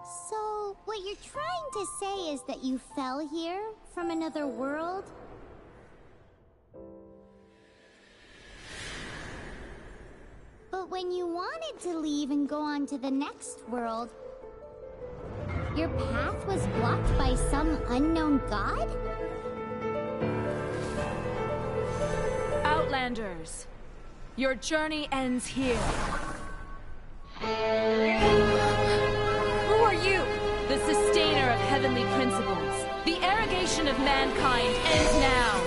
So, what you're trying to say is that you fell here from another world? But when you wanted to leave and go on to the next world, your path was blocked by some unknown god? Outlanders, your journey ends here. Who are you? The sustainer of heavenly principles. The arrogation of mankind ends now.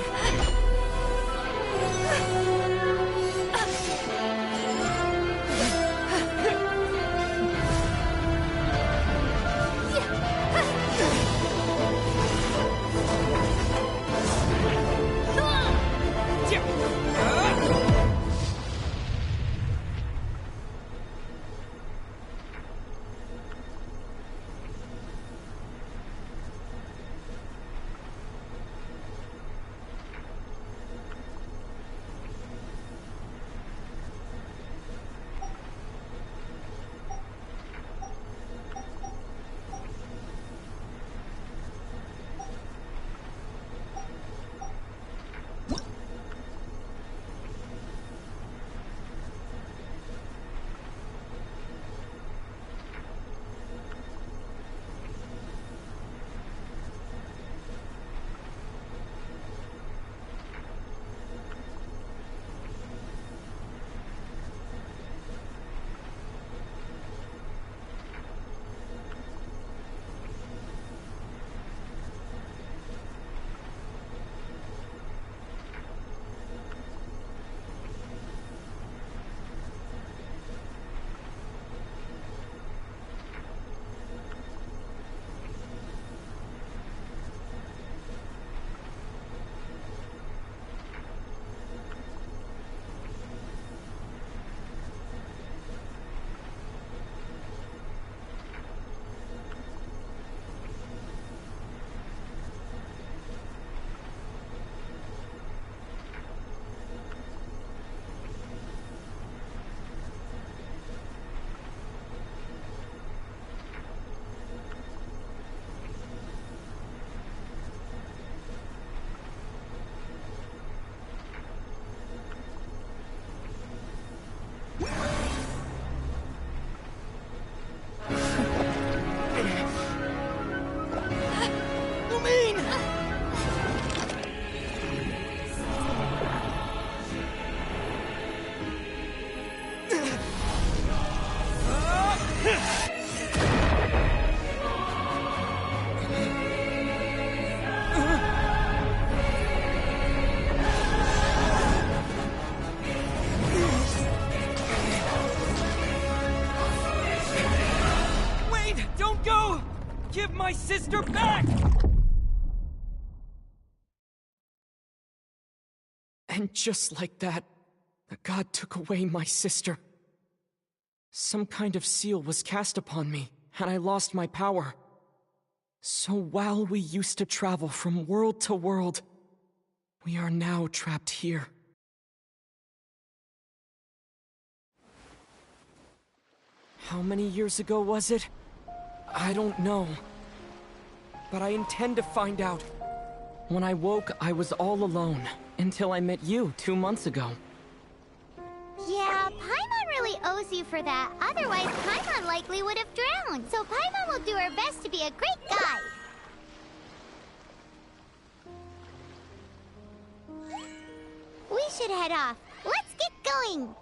Give my sister back! And just like that, the god took away my sister. Some kind of seal was cast upon me, and I lost my power. So while we used to travel from world to world, we are now trapped here. How many years ago was it? I don't know. But I intend to find out. When I woke, I was all alone, until I met you 2 months ago. Yeah, Paimon really owes you for that. Otherwise, Paimon likely would have drowned. So Paimon will do her best to be a great guide. We should head off. Let's get going!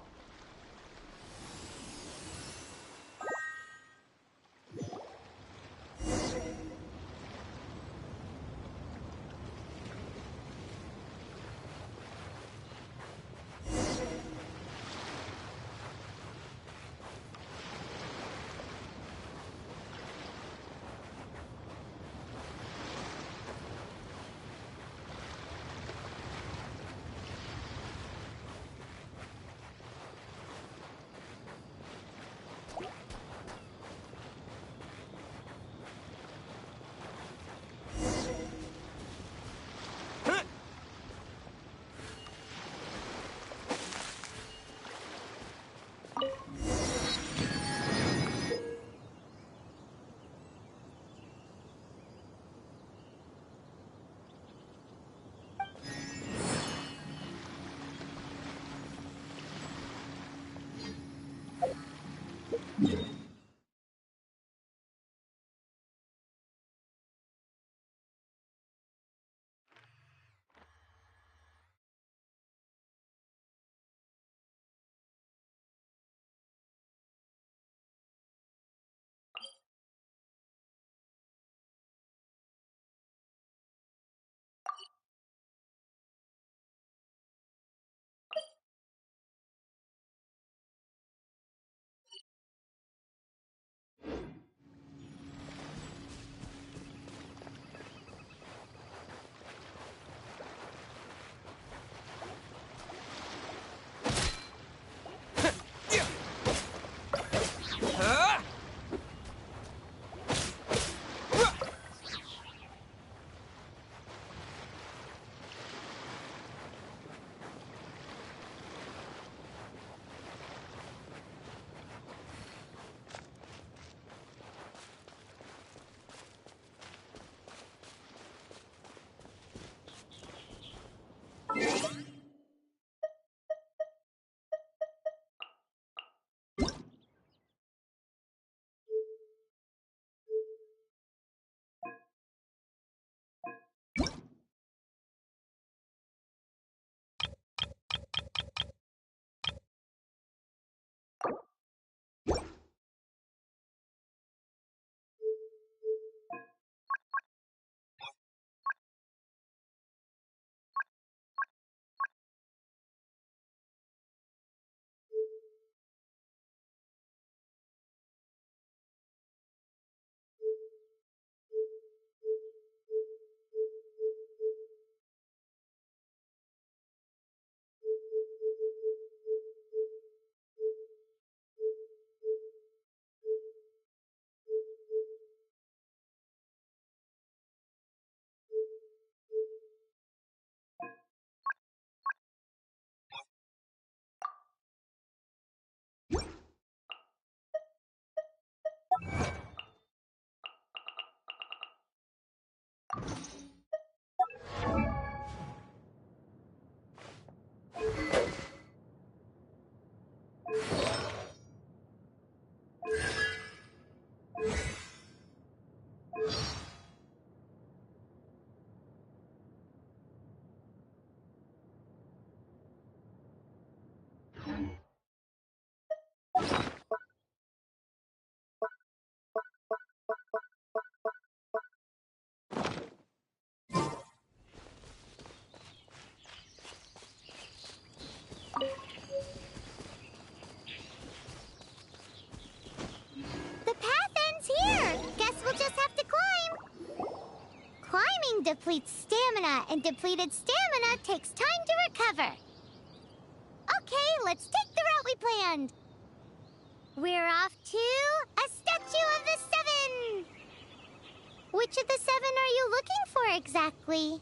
depletes stamina, and depleted stamina takes time to recover. Okay, let's take the route we planned. We're off to a statue of the Seven. Which of the seven are you looking for exactly?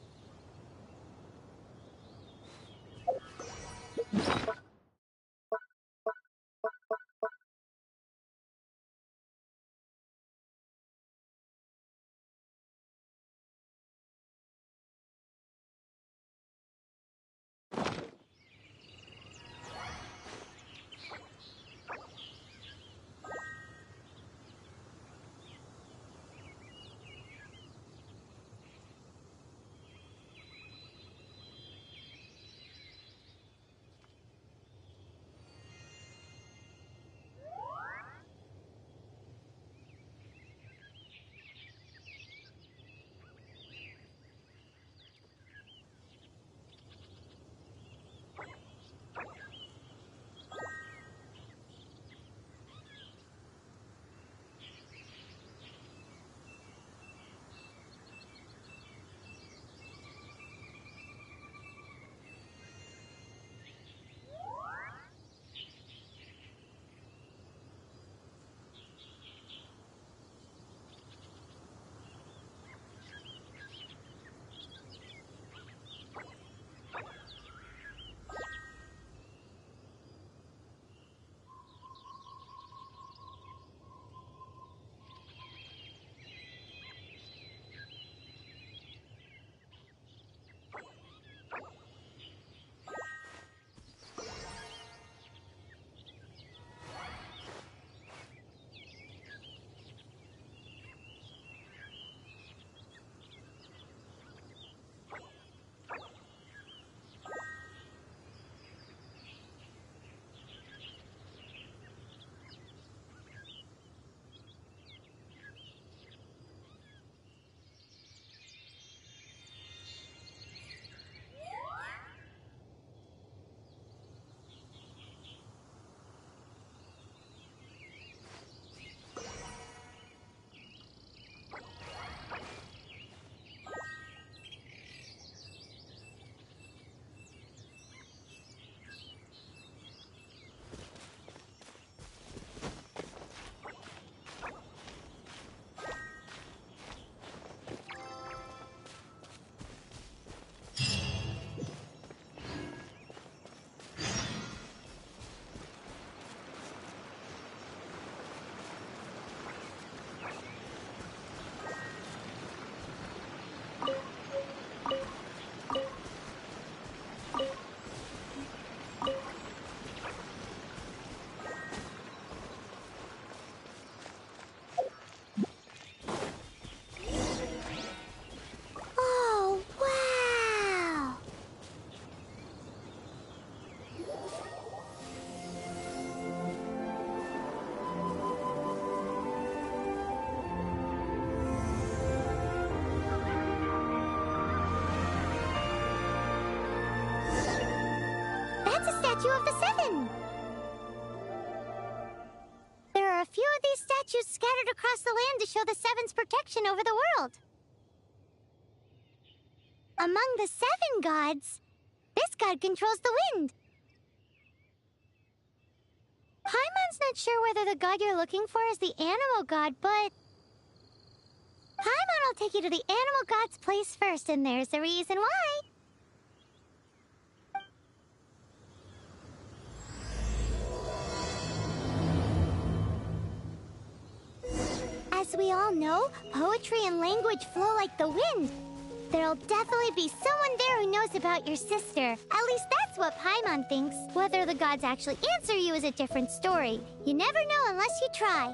Oh, wow! That's a statue of the Seven! There are a few of these statues scattered across the land to show the Seven's protection over the world. Among the seven gods, this god controls the wind. Paimon's not sure whether the god you're looking for is the animal god, but Paimon will take you to the animal god's place first, and there's the reason why. As we all know, poetry and language flow like the wind. There'll definitely be someone there who knows about your sister. At least that's what Paimon thinks. Whether the gods actually answer you is a different story. You never know unless you try.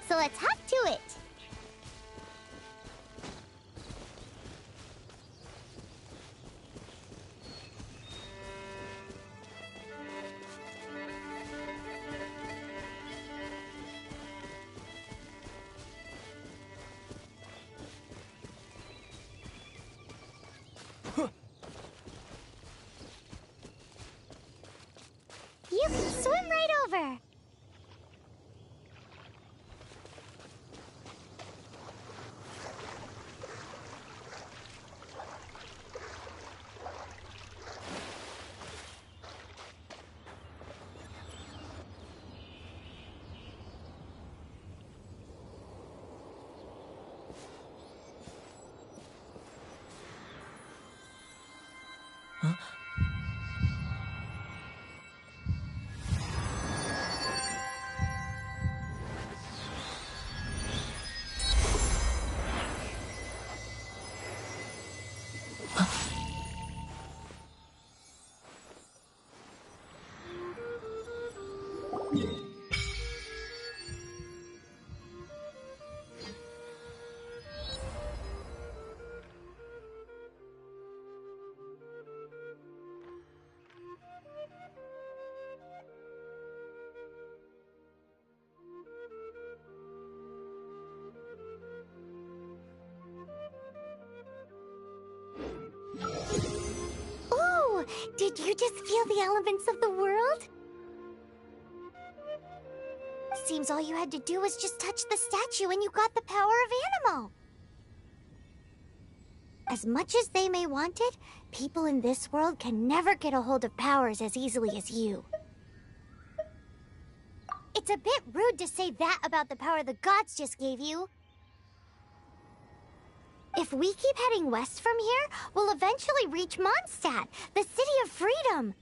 So let's hop to it. You can swim right over. Ooh, did you just feel the elements of the world? Seems all you had to do was just touch the statue and you got the power of Animo. As much as they may want it, people in this world can never get a hold of powers as easily as you. It's a bit rude to say that about the power the gods just gave you. If we keep heading west from here, we'll eventually reach Mondstadt, the city of freedom.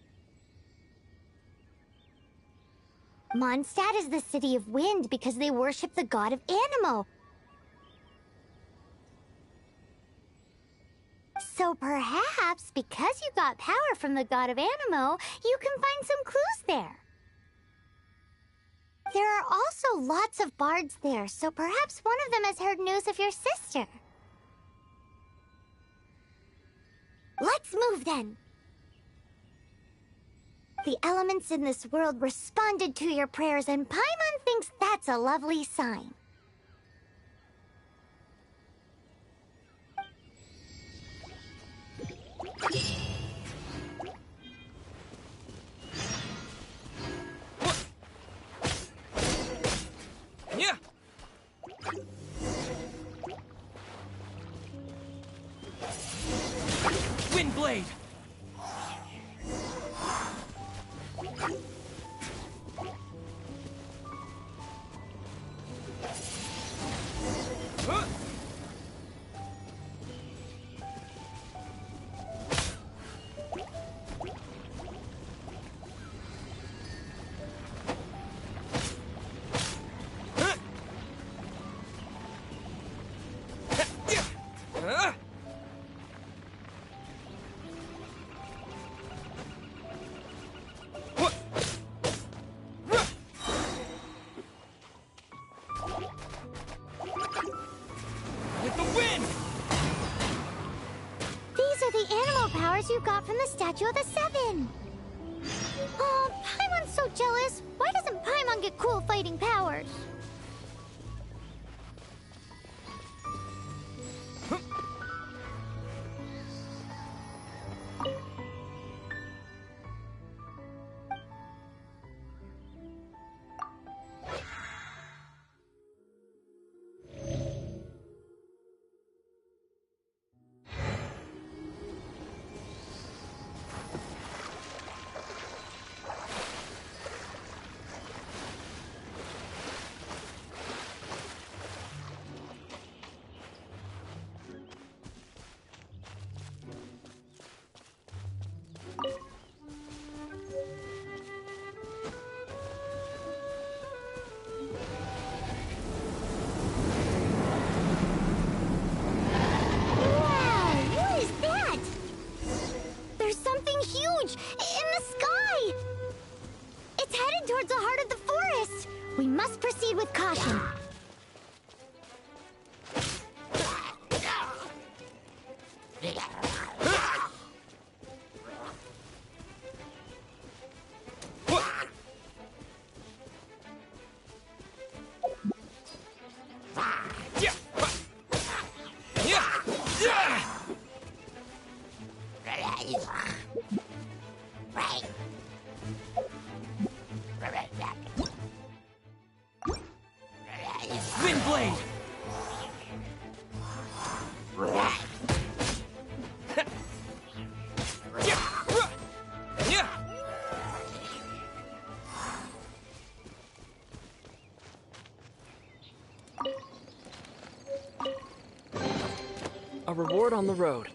Mondstadt is the city of wind because they worship the god of Animo. So perhaps, because you got power from the god of Animo, you can find some clues there. There are also lots of bards there, so perhaps one of them has heard news of your sister. Let's move then. The elements in this world responded to your prayers, and Paimon thinks that's a lovely sign. Yeah. Windblade. You got from the Statue of the Seven. Oh, Paimon's so jealous. Why doesn't Paimon get cool fighting powers? reward on the road.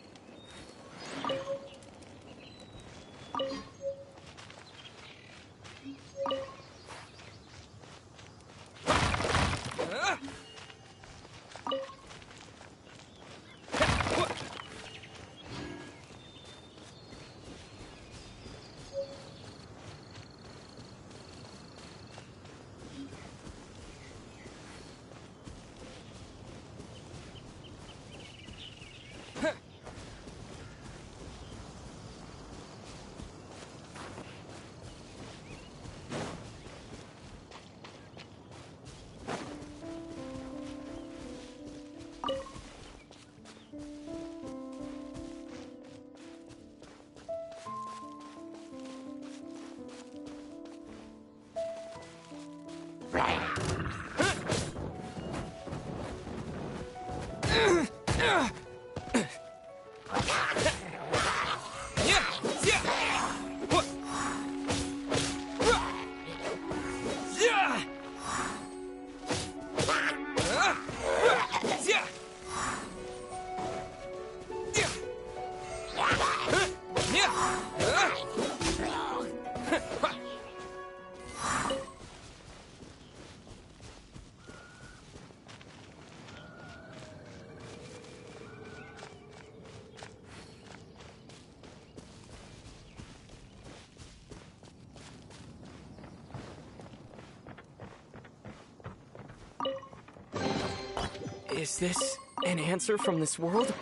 Is this an answer from this world?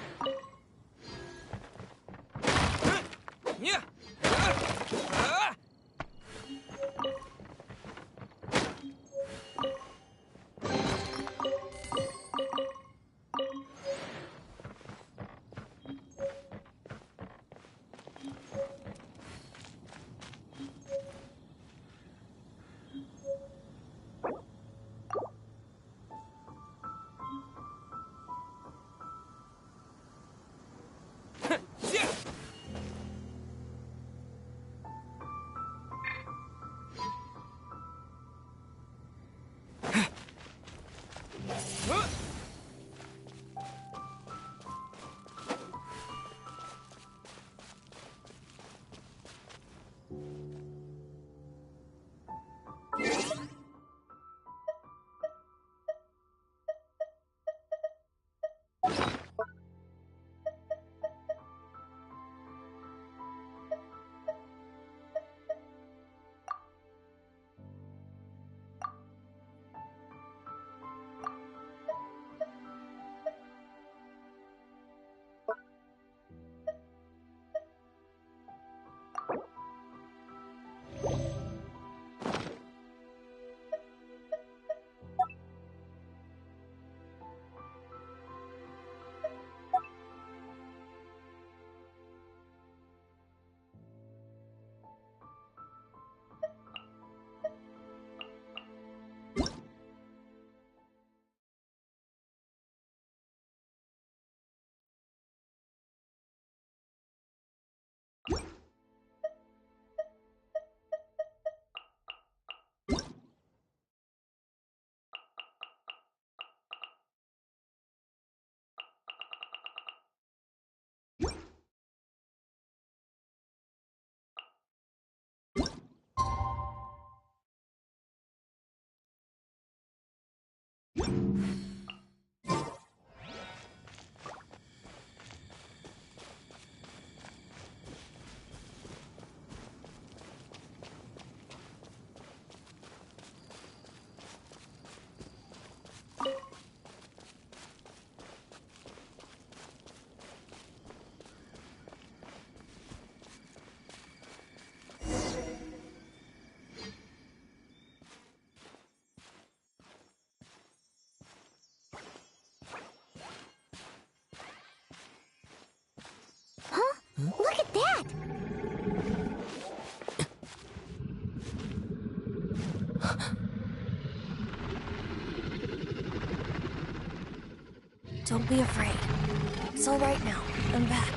Look at that! Don't be afraid. It's all right now. I'm back.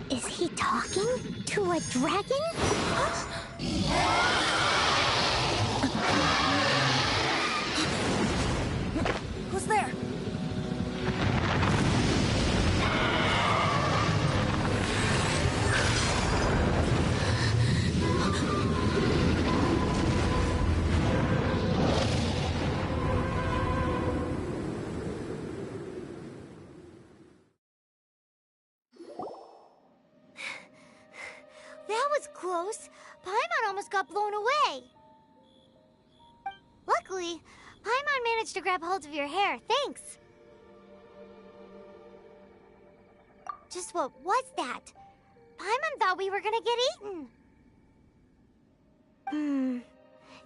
Is he talking to a dragon? Who's there? That was close. Paimon almost got blown away. Luckily, Paimon managed to grab hold of your hair. Thanks. Just what was that? Paimon thought we were gonna get eaten.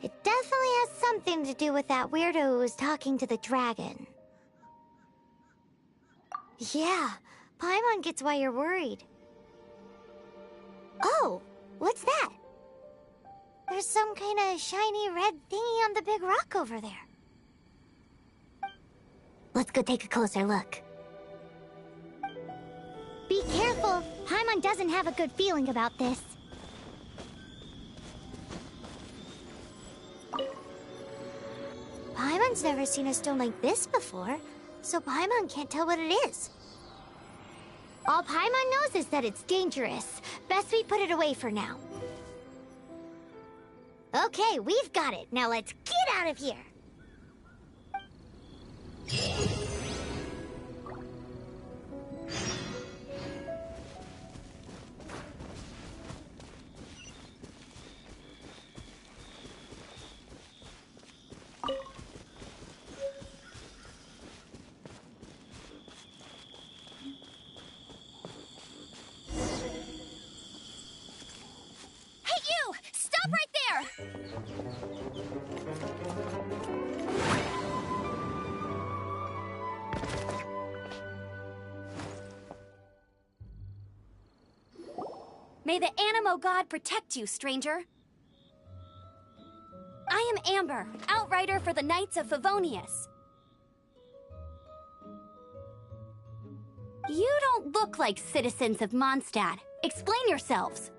It definitely has something to do with that weirdo who was talking to the dragon. Yeah, Paimon gets why you're worried. Oh, what's that? There's some kind of shiny red thingy on the big rock over there. Let's go take a closer look. Be careful! Paimon doesn't have a good feeling about this. Paimon's never seen a stone like this before, so Paimon can't tell what it is. All Paimon knows is that it's dangerous. Best we put it away for now. Okay, we've got it. Now let's get out of here! Stop right there! May the Animo God protect you, stranger. I am Amber, outrider for the Knights of Favonius. You don't look like citizens of Mondstadt. Explain yourselves.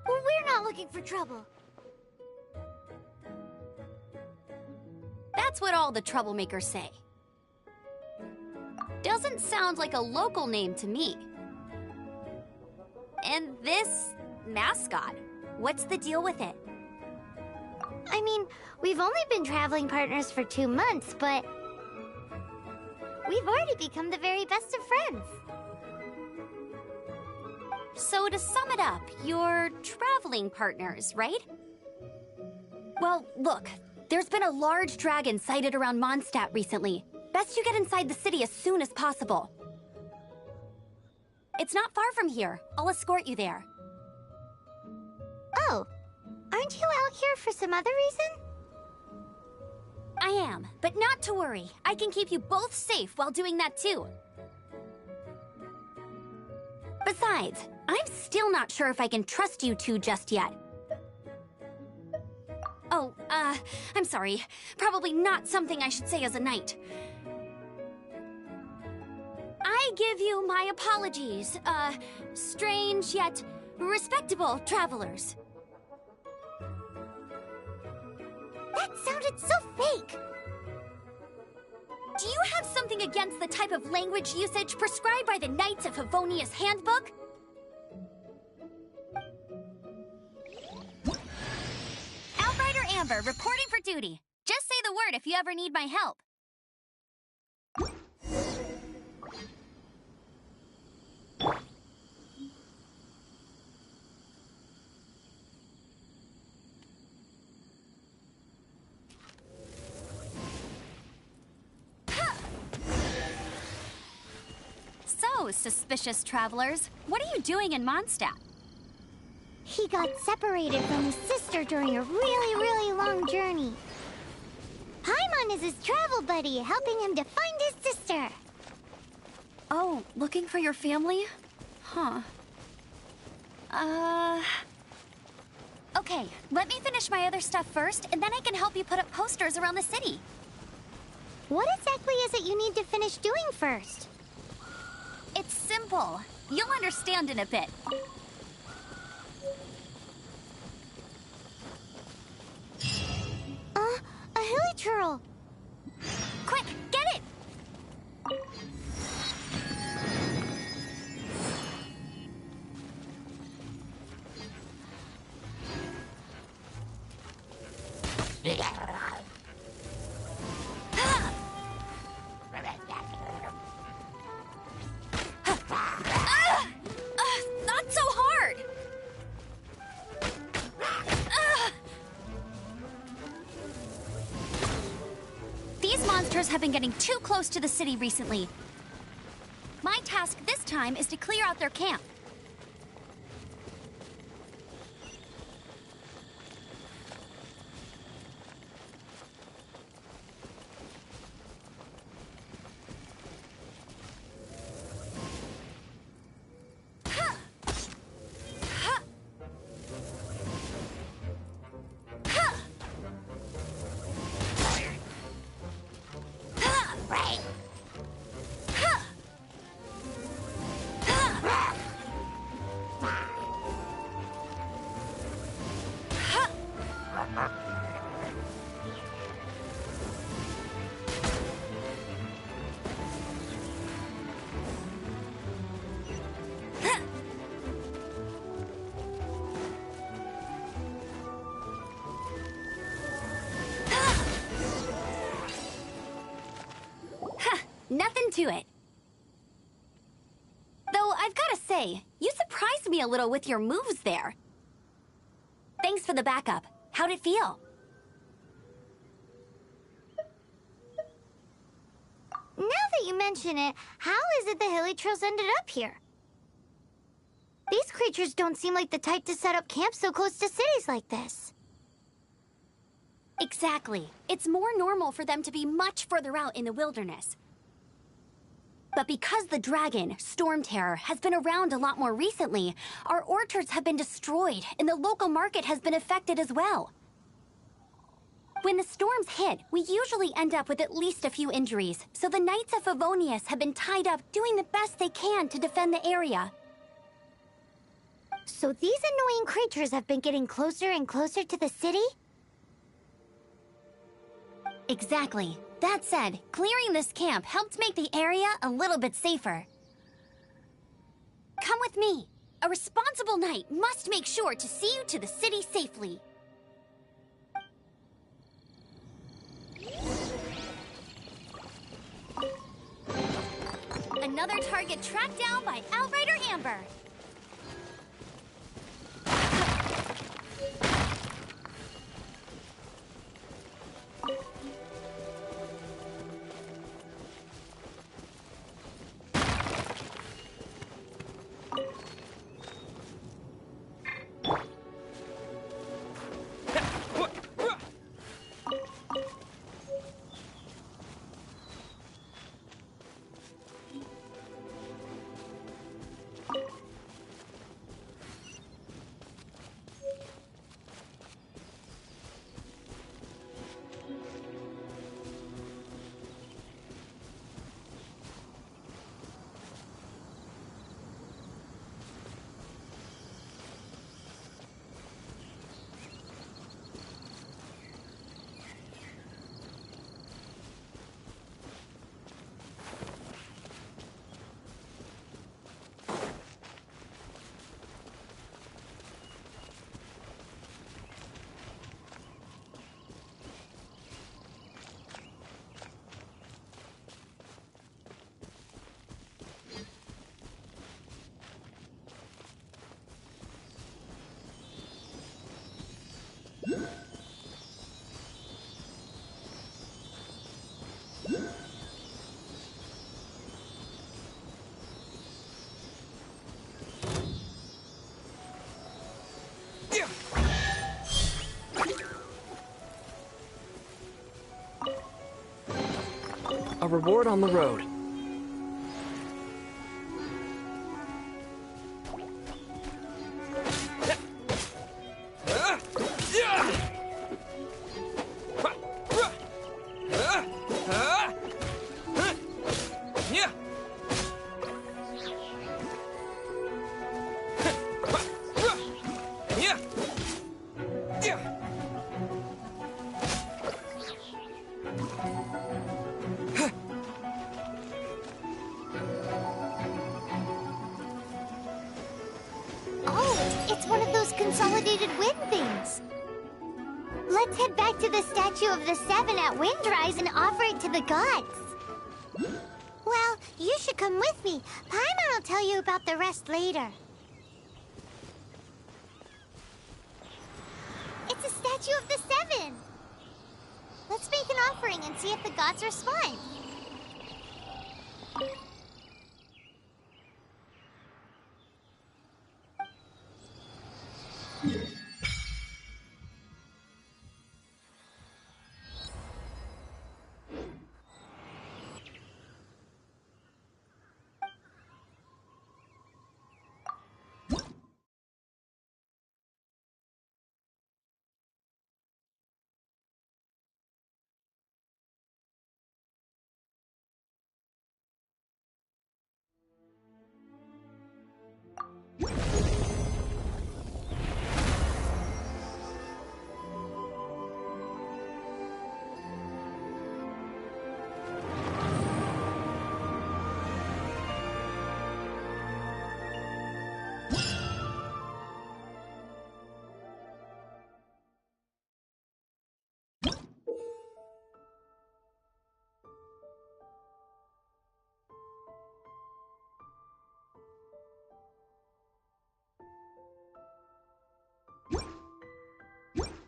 We're not looking for trouble. That's what all the troublemakers say. Doesn't sound like a local name to me. And this mascot, what's the deal with it? I mean, we've only been traveling partners for 2 months, but we've already become the very best of friends. So to sum it up, you're traveling partners, right? Well, look, there's been a large dragon sighted around Mondstadt recently. Best you get inside the city as soon as possible. It's not far from here. I'll escort you there. Oh, aren't you out here for some other reason? I am, but not to worry. I can keep you both safe while doing that too. Besides, I'm still not sure if I can trust you two just yet. Oh, I'm sorry. Probably not something I should say as a knight. I give you my apologies, strange yet respectable travelers. That sounded so fake! Do you have something against the type of language usage prescribed by the Knights of Favonius Handbook? Outrider Amber, reporting for duty. Just say the word if you ever need my help. So, suspicious travelers, what are you doing in Mondstadt? He got separated from his sister during a really long journey. Paimon is his travel buddy, helping him to find his sister. Oh, looking for your family? Huh. Okay, let me finish my other stuff first, and then I can help you put up posters around the city. What exactly is it you need to finish doing first? It's simple. You'll understand in a bit. A hilichurl. Quick, get it! Not so hard! have been getting too close to the city recently. My task this time is to clear out their camp. Nothing to it. Though I've gotta say, you surprised me a little with your moves there. Thanks for the backup. How'd it feel? Now that you mention it, how is it the Hilly Trails ended up here? These creatures don't seem like the type to set up camp so close to cities like this. Exactly. It's more normal for them to be much further out in the wilderness. But because the dragon, Storm Terror, has been around a lot more recently, our orchards have been destroyed and the local market has been affected as well. When the storms hit, we usually end up with at least a few injuries, so the Knights of Favonius have been tied up doing the best they can to defend the area. So these annoying creatures have been getting closer and closer to the city? Exactly. That said, clearing this camp helped make the area a little bit safer. Come with me. A responsible knight must make sure to see you to the city safely. Another target tracked down by Outrider Amber. A reward on the road. Consolidated wind things. Let's head back to the statue of the Seven at Windrise and offer it to the gods. Well, you should come with me. Paimon will tell you about the rest later. It's a statue of the Seven. Let's make an offering and see if the gods respond.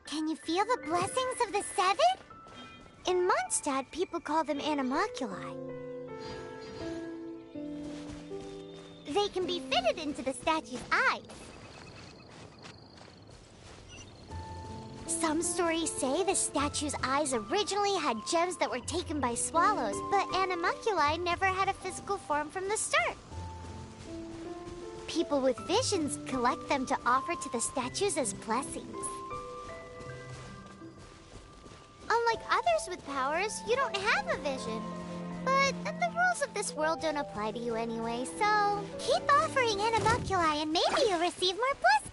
Can you feel the blessings of the Seven? In Mondstadt, people call them animalculi. They can be fitted into the statue's eyes. Some stories say the statue's eyes originally had gems that were taken by swallows, but animalculi never had a physical form from the start. People with visions collect them to offer to the statues as blessings. Unlike others with powers, you don't have a vision. But the rules of this world don't apply to you anyway, so keep offering animalculi and maybe you'll receive more blessings.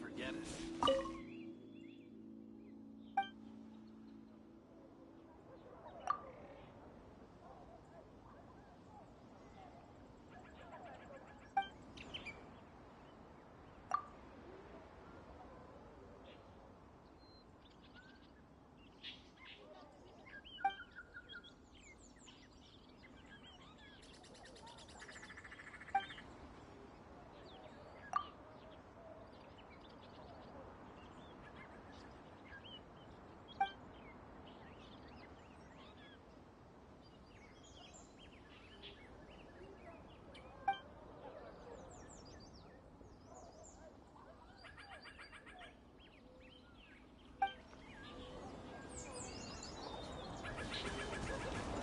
Forget it.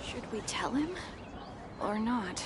Should we tell him? Or not?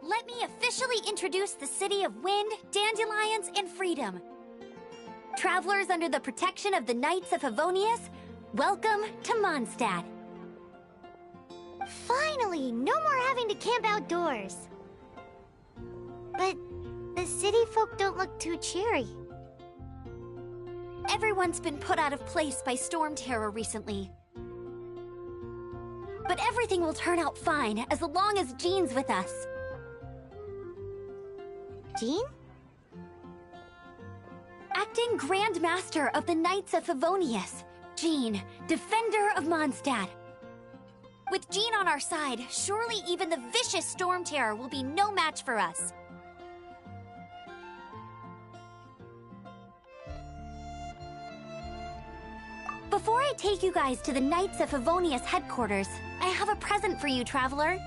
Let me officially introduce the city of wind, dandelions, and freedom. Travelers under the protection of the Knights of Favonius, welcome to Mondstadt. Finally, no more having to camp outdoors. But the city folk don't look too cheery. Everyone's been put out of place by storm terror recently. But everything will turn out fine as long as Jean's with us. Jean? Acting Grand Master of the Knights of Favonius, Jean, Defender of Mondstadt. With Jean on our side, surely even the vicious storm terror will be no match for us. Before I take you guys to the Knights of Favonius headquarters, I have a present for you, Traveler.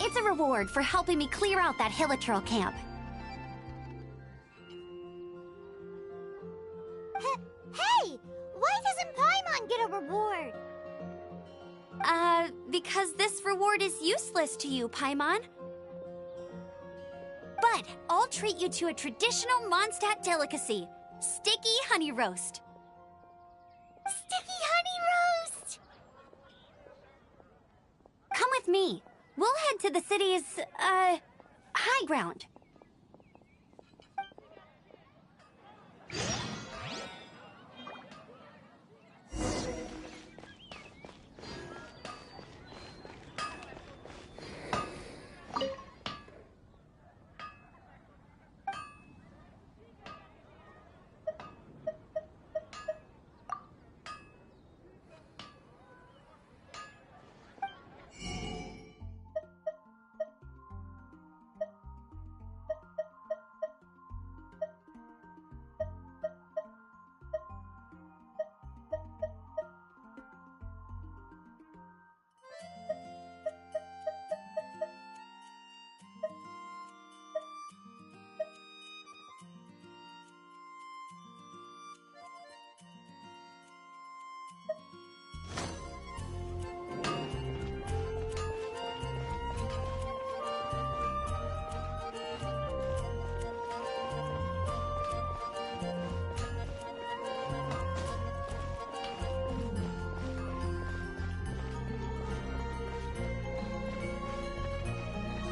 It's a reward for helping me clear out that Hilichurl camp. Hey! Why doesn't Paimon get a reward? Because this reward is useless to you, Paimon. But I'll treat you to a traditional Mondstadt delicacy, sticky honey roast. Sticky honey roast! Come with me. We'll head to the city's, high ground.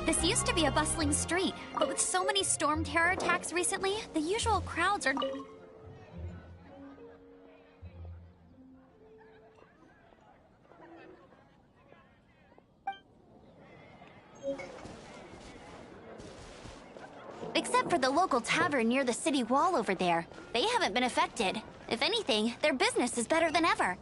This used to be a bustling street, but with so many storm terror attacks recently, the usual crowds are... Except for the local tavern near the city wall over there. They haven't been affected. If anything, their business is better than ever.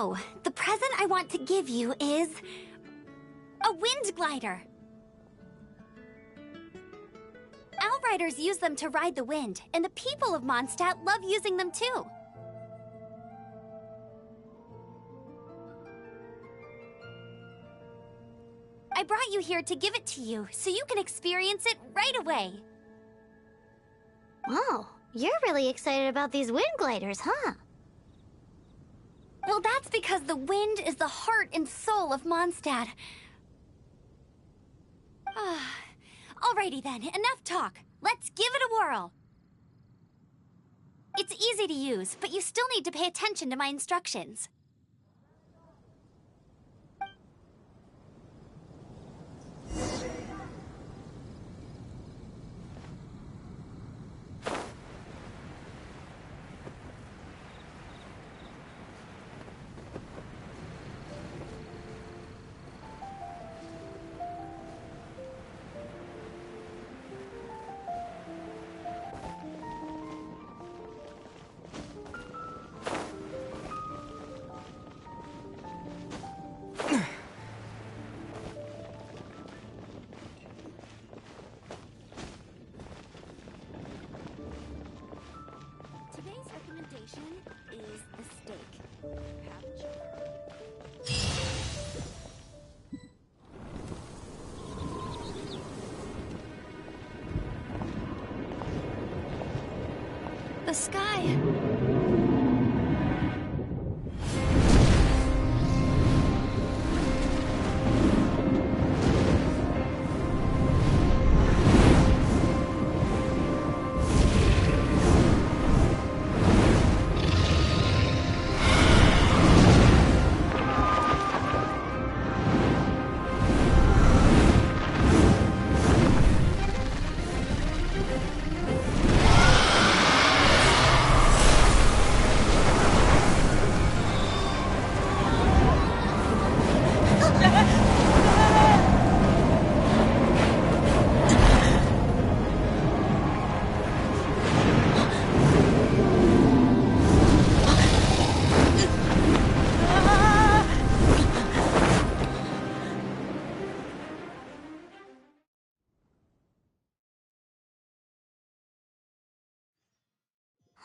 So, the present I want to give you is... a wind glider. Outriders use them to ride the wind, and the people of Mondstadt love using them too. I brought you here to give it to you, so you can experience it right away. Wow, you're really excited about these wind gliders, huh? Well, that's because the wind is the heart and soul of Mondstadt. Alrighty then, enough talk. Let's give it a whirl. It's easy to use, but you still need to pay attention to my instructions. Today's recommendation is the steak. The sky.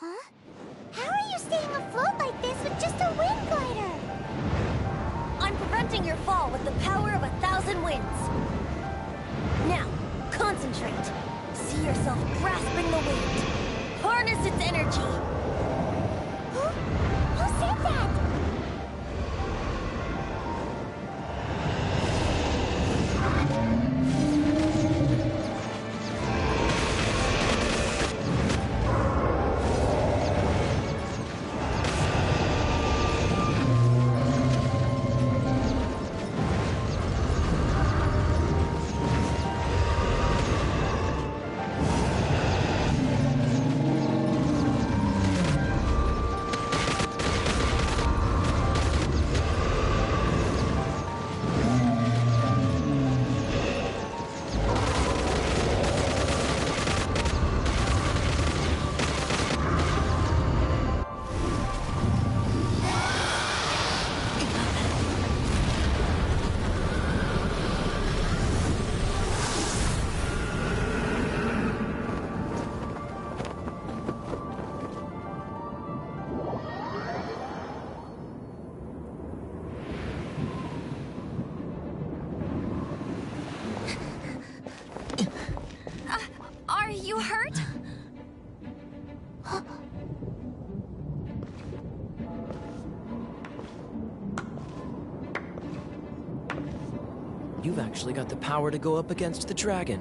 Huh? How are you staying afloat like this with just a wind glider? I'm preventing your fall with the power of 1,000 winds. Now, concentrate. See yourself grasping the wind. Harness its energy. Who said that? Are you hurt? You've actually got the power to go up against the dragon.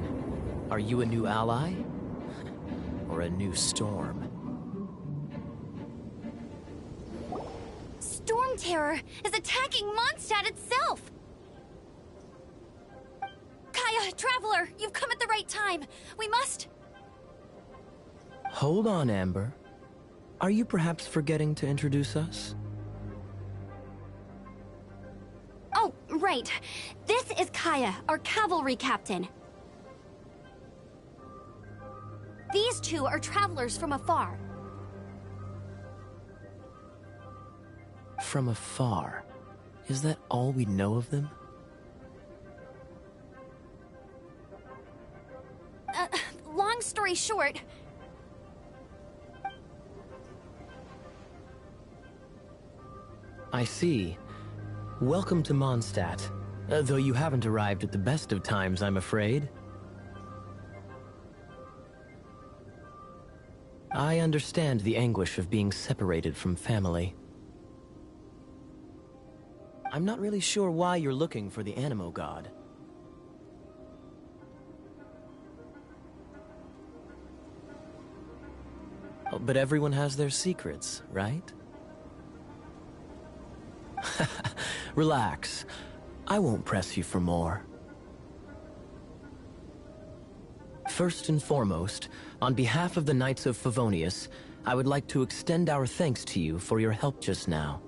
Are you a new ally? Or a new storm? Storm Terror is attacking Mondstadt itself! Kaya, Traveler, you've come at the right time. We must... Hold on, Amber. Are you perhaps forgetting to introduce us? Oh, right. This is Kaya, our cavalry captain. These two are travelers from afar. from afar. Is that all we know of them? Long story short... I see. Welcome to Mondstadt. Though you haven't arrived at the best of times, I'm afraid. I understand the anguish of being separated from family. I'm not really sure why you're looking for the Animo God. Oh, but everyone has their secrets, right? Relax. I won't press you for more. First and foremost, on behalf of the Knights of Favonius, I would like to extend our thanks to you for your help just now.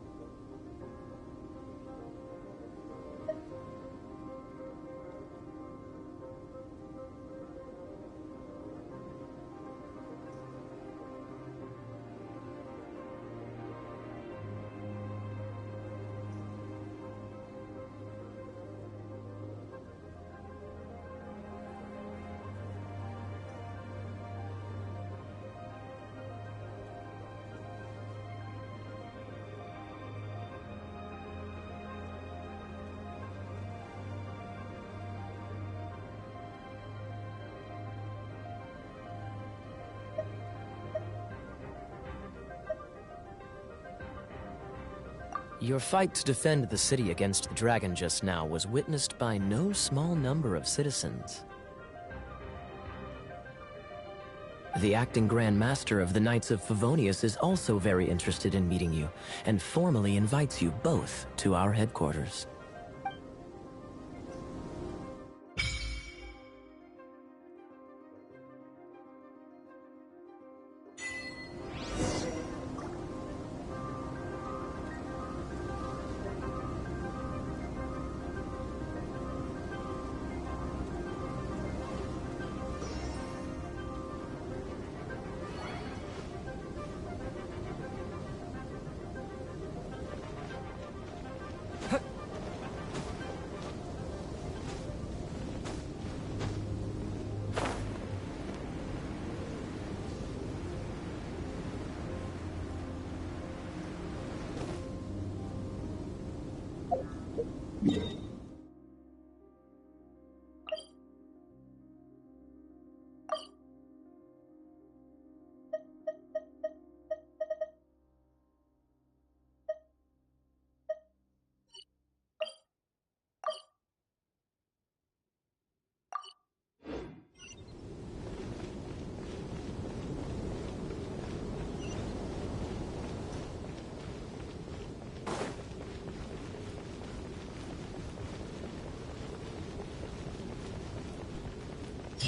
Your fight to defend the city against the dragon just now was witnessed by no small number of citizens. The acting Grand Master of the Knights of Favonius is also very interested in meeting you, and formally invites you both to our headquarters.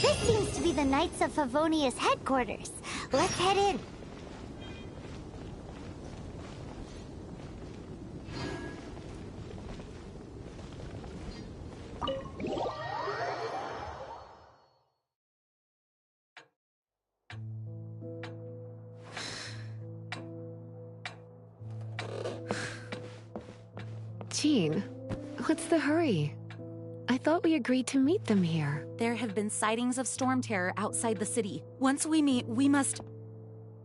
This seems to be the Knights of Favonius headquarters. Let's head in. Jean, what's the hurry? I thought we agreed to meet them here. There have been sightings of storm terror outside the city. Once we meet, we must...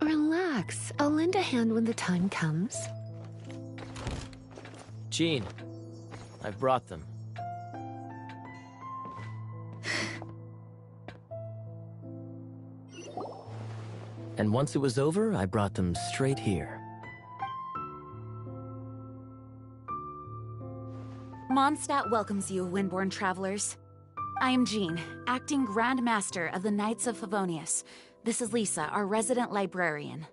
Relax. I'll lend a hand when the time comes. Jean, I've brought them. And once it was over, I brought them straight here. Mondstadt welcomes you, Windborn travelers. I am Jean, acting Grand Master of the Knights of Favonius. This is Lisa, our resident librarian.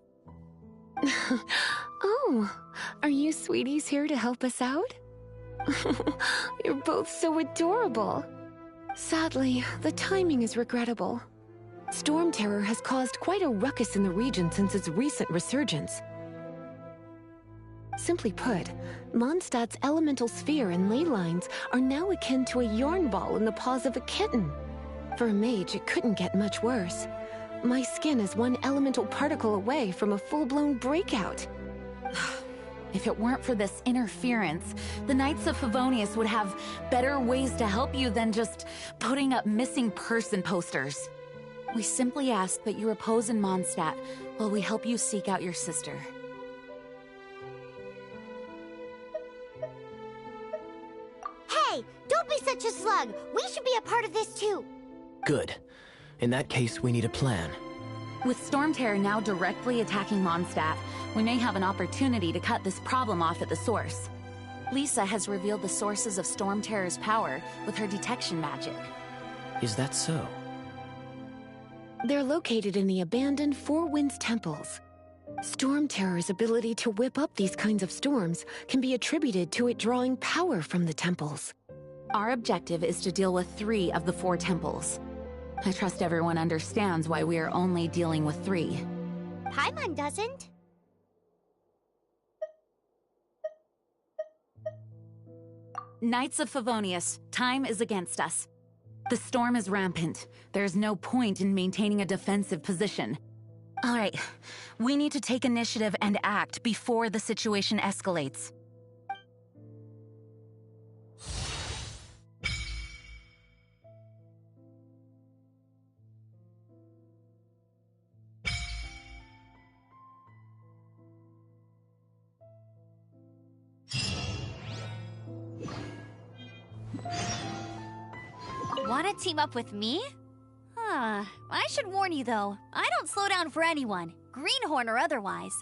Oh, are you sweeties here to help us out? You're both so adorable. Sadly, the timing is regrettable. Storm terror has caused quite a ruckus in the region since its recent resurgence. Simply put, Mondstadt's elemental sphere and ley lines are now akin to a yarn ball in the paws of a kitten. For a mage, it couldn't get much worse. My skin is one elemental particle away from a full-blown breakout. If it weren't for this interference, the Knights of Favonius would have better ways to help you than just putting up missing person posters. We simply ask that you repose in Mondstadt while we help you seek out your sister. Hey, don't be such a slug. We should be a part of this too. Good. In that case, we need a plan. With Storm Terror now directly attacking Mondstadt, we may have an opportunity to cut this problem off at the source. Lisa has revealed the sources of Storm Terror's power with her detection magic. Is that so? They're located in the abandoned Four Winds temples. Storm Terror's ability to whip up these kinds of storms can be attributed to it drawing power from the temples. Our objective is to deal with 3 of the 4 temples. I trust everyone understands why we are only dealing with 3. Paimon doesn't. Knights of Favonius, time is against us. The storm is rampant. There's no point in maintaining a defensive position. All right, we need to take initiative and act before the situation escalates. Wanna team up with me? I should warn you though, I don't slow down for anyone, greenhorn or otherwise.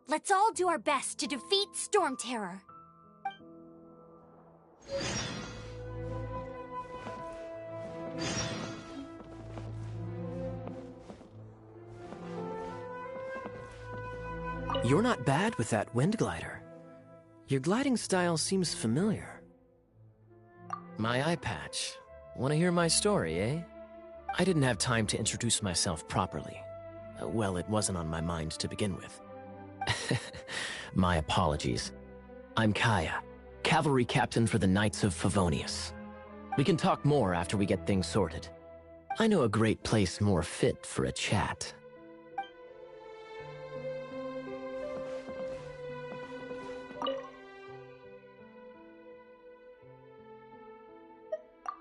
Let's all do our best to defeat Storm Terror. You're not bad with that wind glider. Your gliding style seems familiar. My eye patch. Want to hear my story, eh? I didn't have time to introduce myself properly. Well, it wasn't on my mind to begin with. My apologies. I'm Kaya, cavalry captain for the Knights of Favonius. We can talk more after we get things sorted. I know a great place more fit for a chat.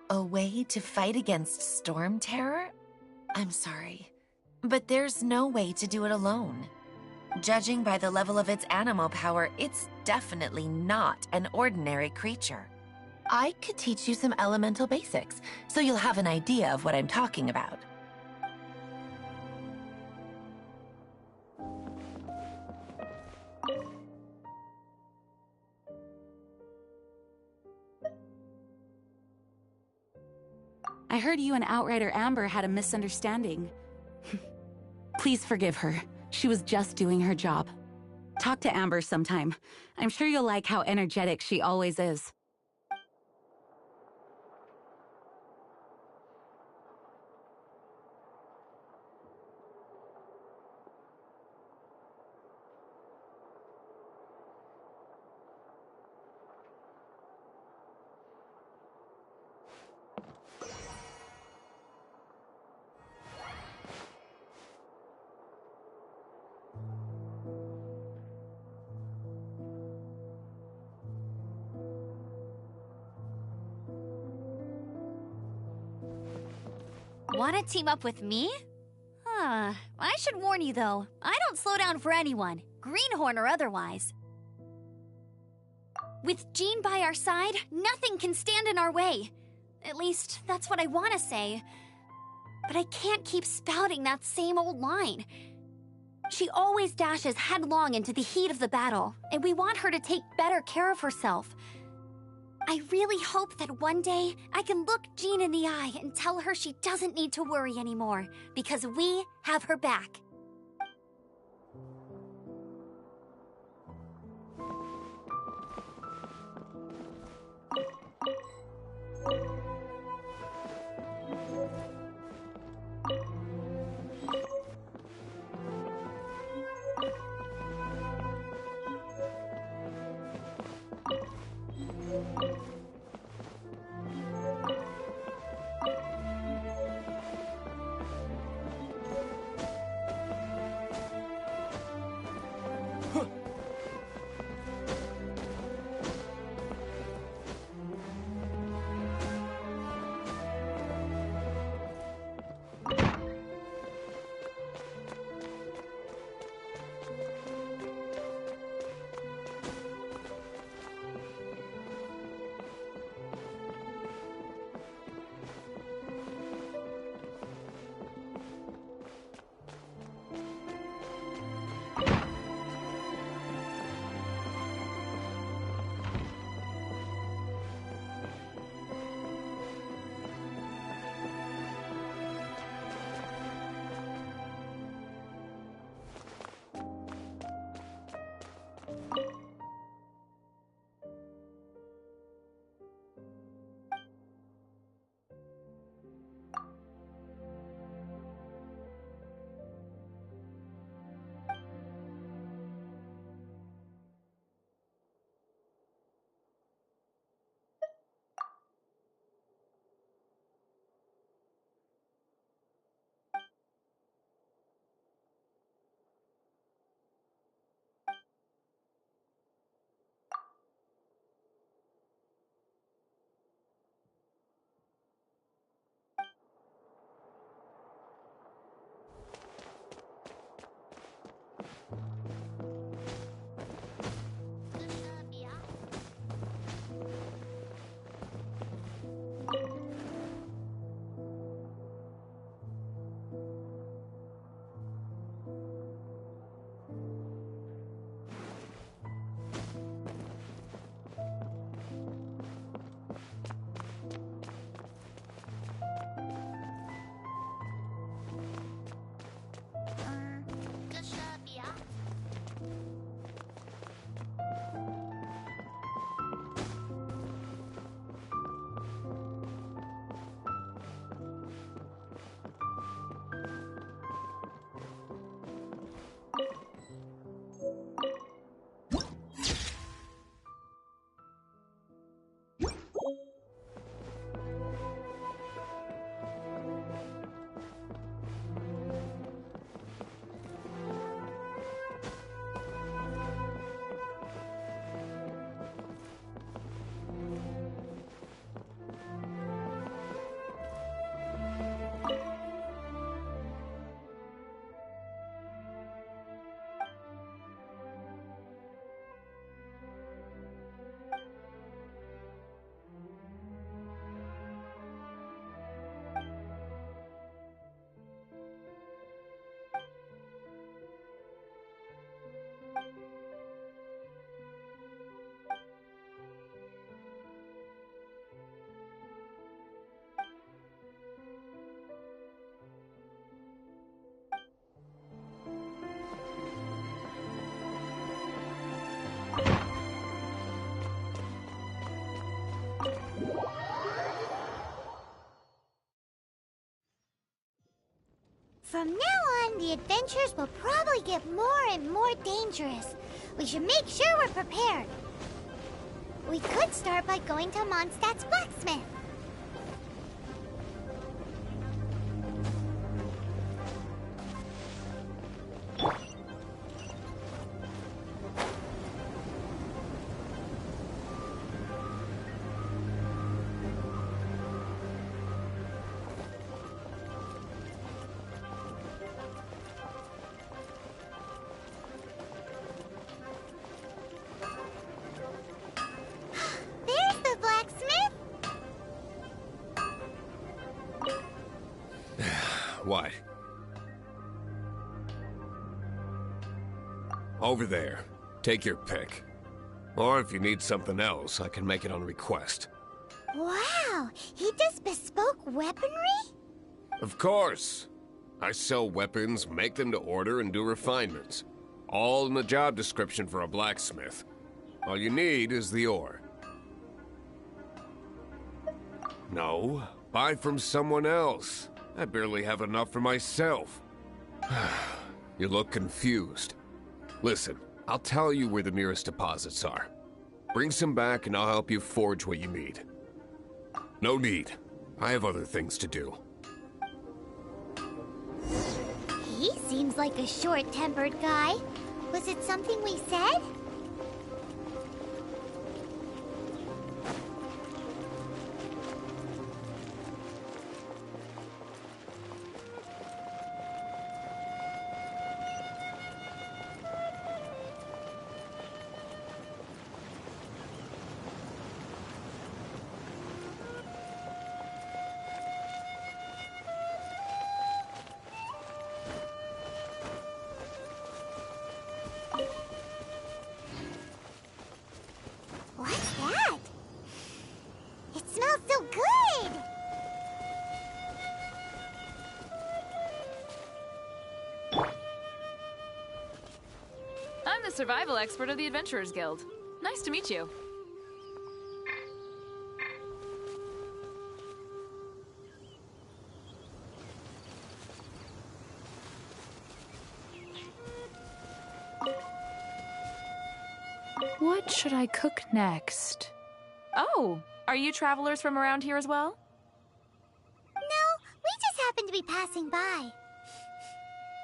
A way to fight against Storm Terror? I'm sorry, but there's no way to do it alone. Judging by the level of its animal power, it's definitely not an ordinary creature. I could teach you some elemental basics, so you'll have an idea of what I'm talking about. I heard you and Outrider Amber had a misunderstanding. Please forgive her. She was just doing her job. Talk to Amber sometime. I'm sure you'll like how energetic she always is. Wanna team up with me? I should warn you though, I don't slow down for anyone, greenhorn or otherwise. With Jean by our side, nothing can stand in our way. At least, that's what I wanna say. But I can't keep spouting that same old line. She always dashes headlong into the heat of the battle, and we want her to take better care of herself. I really hope that one day I can look Jean in the eye and tell her she doesn't need to worry anymore, because we have her back. From now on, the adventures will probably get more and more dangerous. We should make sure we're prepared. We could start by going to Mondstadt's blacksmith. What? Over there. Take your pick. Or if you need something else, I can make it on request. Wow! He does bespoke weaponry? Of course. I sell weapons, make them to order, and do refinements. All in the job description for a blacksmith. All you need is the ore. No, buy from someone else. I barely have enough for myself. You look confused. Listen, I'll tell you where the nearest deposits are. Bring some back and I'll help you forge what you need. No need. I have other things to do. He seems like a short-tempered guy. Was it something we said? What's that? It smells so good! I'm the survival expert of the Adventurers Guild. Nice to meet you. What should I cook next? Oh, are you travelers from around here as well? No, we just happened to be passing by.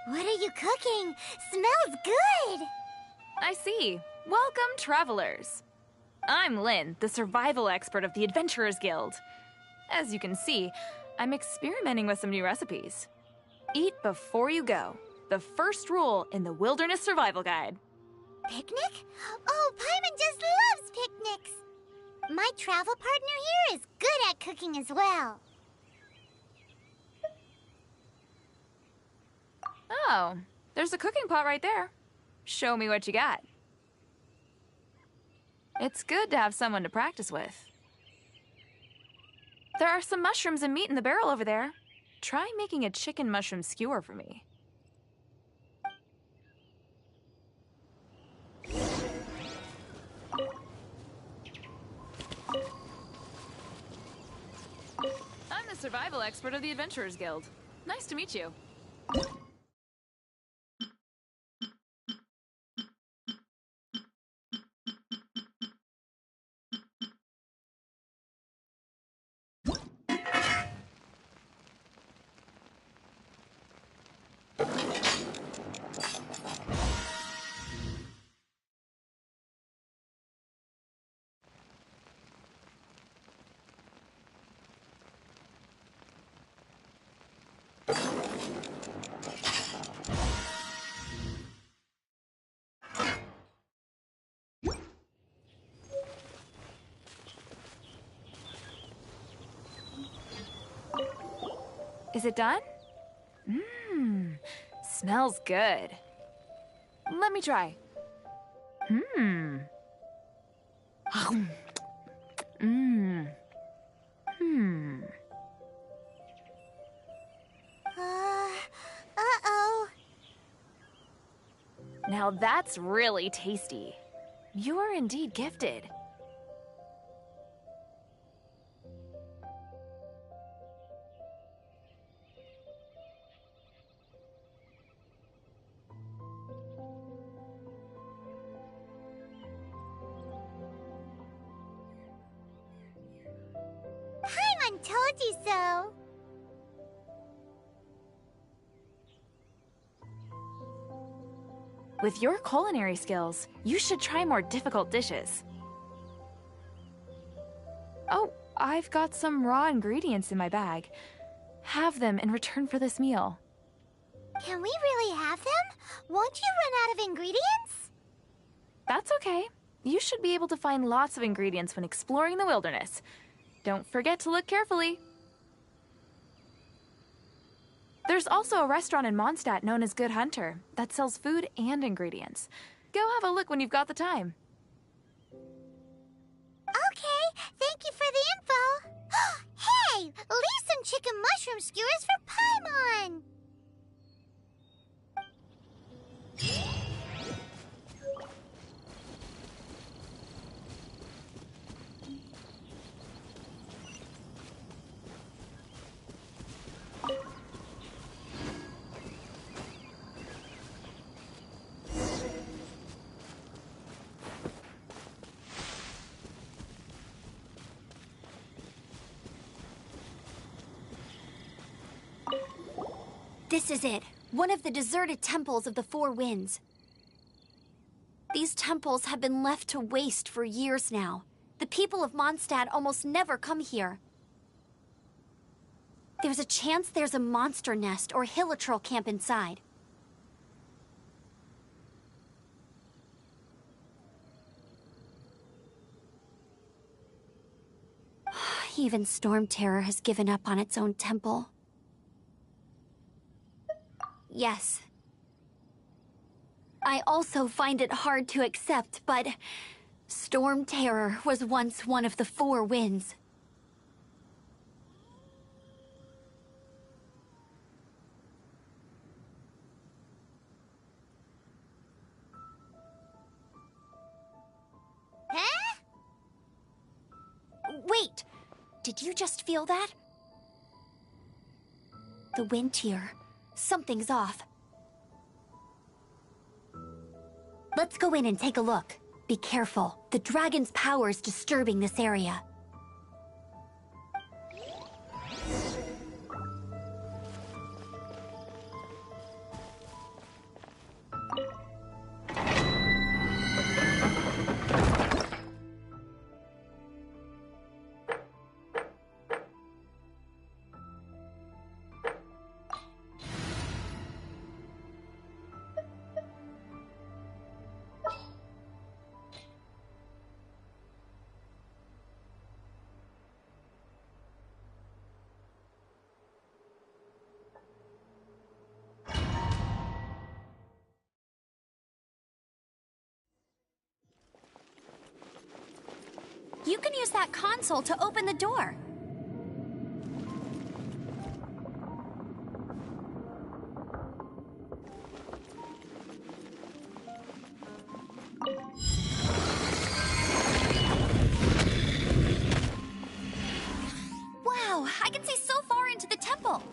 What are you cooking? Smells good! I see. Welcome, travelers. I'm Lynn, the survival expert of the Adventurers Guild. As you can see, I'm experimenting with some new recipes. Eat before you go. The first rule in the Wilderness Survival Guide. Picnic? Oh, Paimon just loves picnics! My travel partner here is good at cooking as well. Oh, there's a cooking pot right there. Show me what you got. It's good to have someone to practice with. There are some mushrooms and meat in the barrel over there. Try making a chicken mushroom skewer for me. I'm the survival expert of the Adventurers Guild. Nice to meet you. Is it done? Mmm, smells good. Let me try. Mmm. Mmm. Hmm. Uh-oh. Now that's really tasty. You are indeed gifted. told you so. With your culinary skills, you should try more difficult dishes. Oh, I've got some raw ingredients in my bag. Have them in return for this meal. Can we really have them? Won't you run out of ingredients? That's okay. You should be able to find lots of ingredients when exploring the wilderness. Don't forget to look carefully. There's also a restaurant in Mondstadt known as Good Hunter that sells food and ingredients. Go have a look when you've got the time. Okay, thank you for the info. Hey, leave some chicken mushroom skewers for Paimon. This is it. One of the deserted temples of the Four Winds. These temples have been left to waste for years now. The people of Mondstadt almost never come here. There's a chance there's a monster nest or hilitrol camp inside. Even Storm Terror has given up on its own temple. Yes. I also find it hard to accept, but Storm Terror was once one of the Four Winds. Huh? Wait! Did you just feel that? The wind here. Something's off. Let's go in and take a look. Be careful. The dragon's power is disturbing this area. You can use that console to open the door. Wow, I can see so far into the temple.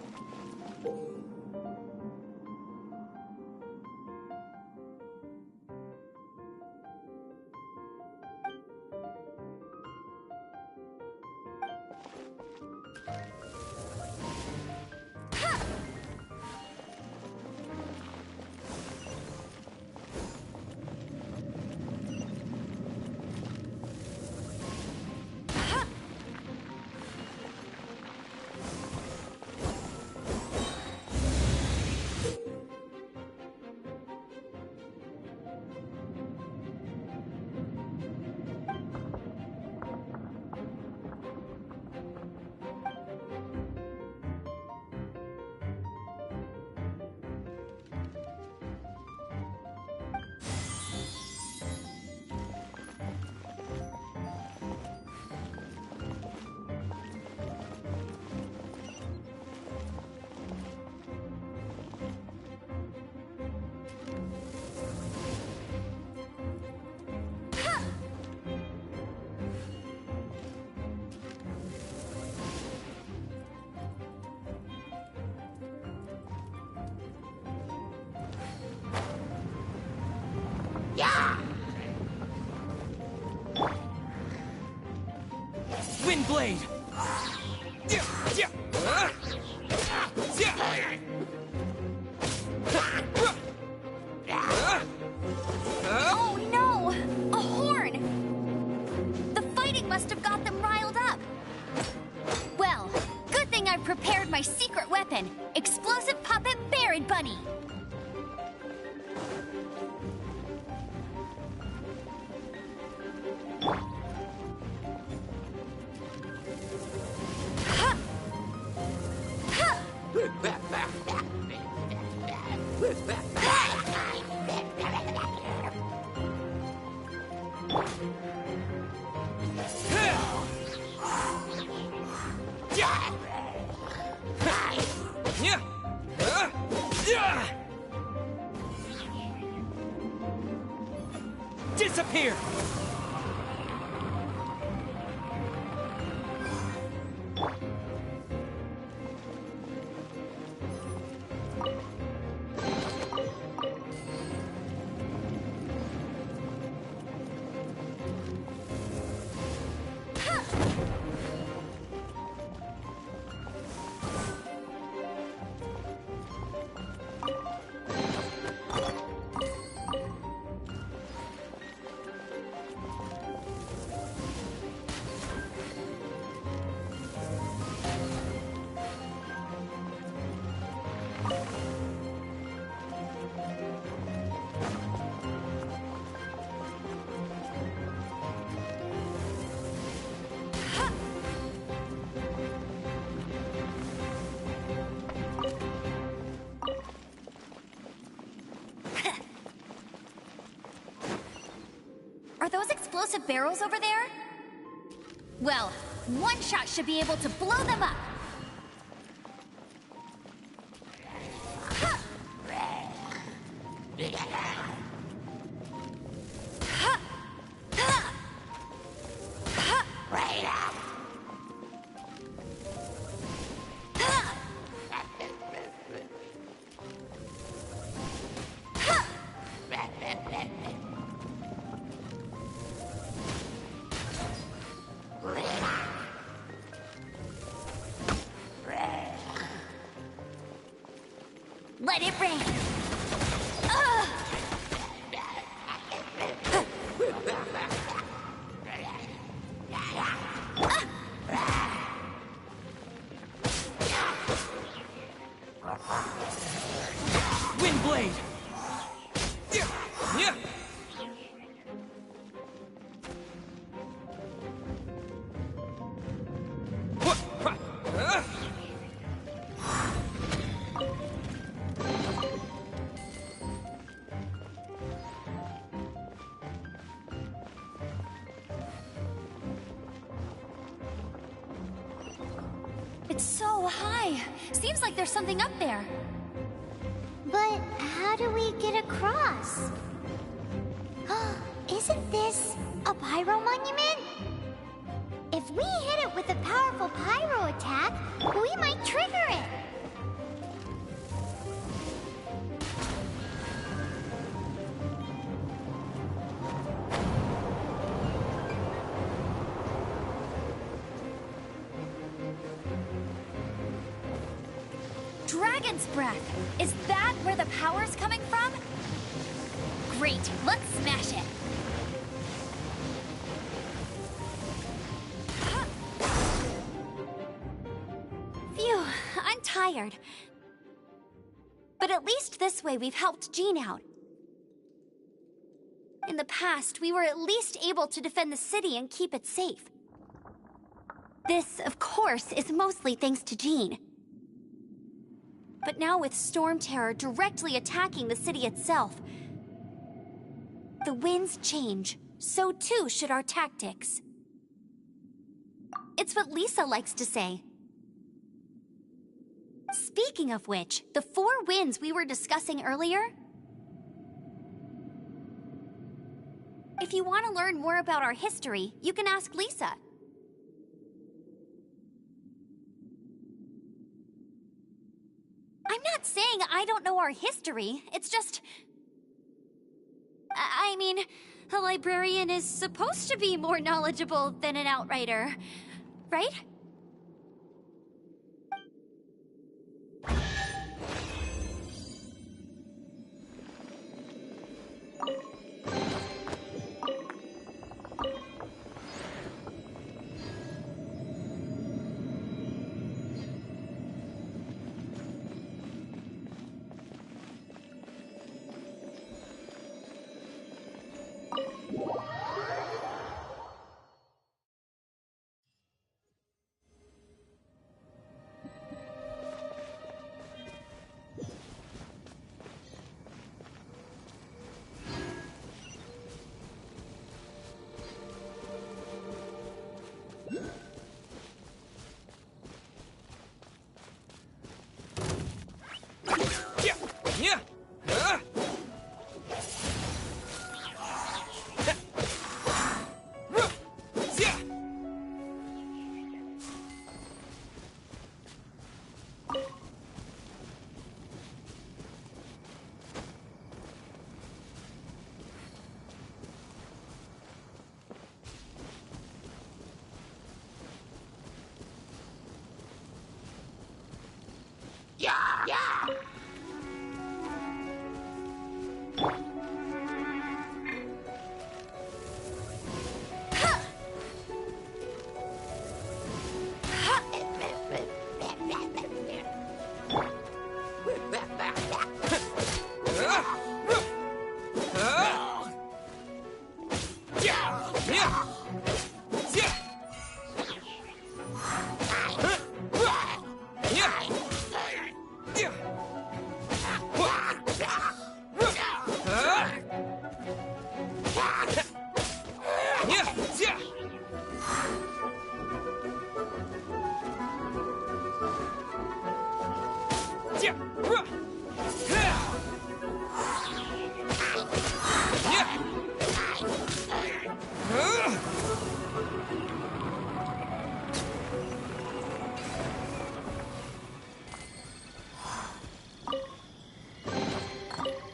Windblade! Disappear! Are those explosive barrels over there? Well, one shot should be able to blow them up. Let it rain. Windblade! It's so high. Seems like there's something up there. But how do we get across? Isn't this a pyro monument? If we hit it with a powerful pyro attack, we might trigger it. Dragon's breath. Is that where the power's coming from? Great, let's smash it. Phew, I'm tired. But at least this way we've helped Jean out. In the past, we were at least able to defend the city and keep it safe. This, of course, is mostly thanks to Jean. But now with Storm Terror directly attacking the city itself, the winds change, so too should our tactics. It's what Lisa likes to say. Speaking of which, the 4 winds we were discussing earlier... If you want to learn more about our history, you can ask Lisa. I'm not saying I don't know our history, it's just... I mean, a librarian is supposed to be more knowledgeable than an outrider, right?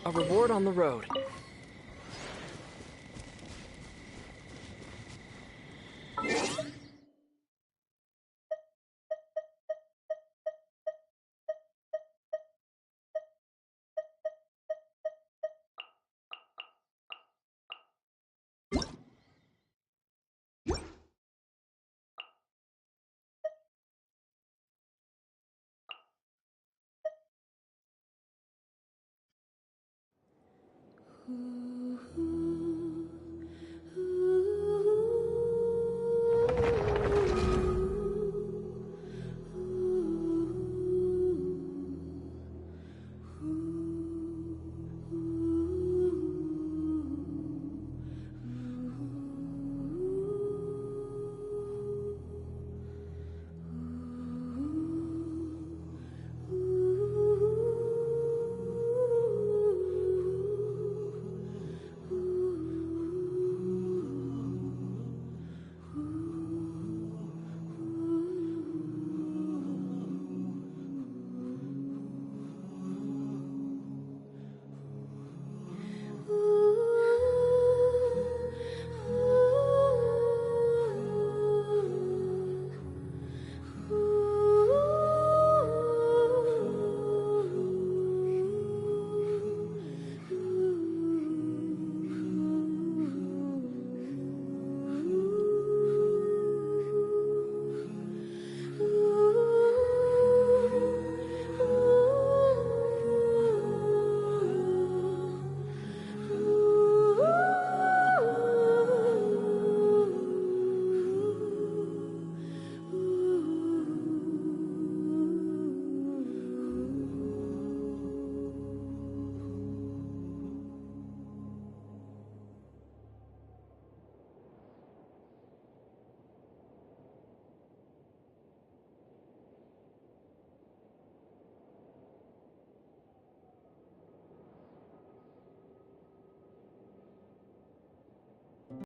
A reward on the road.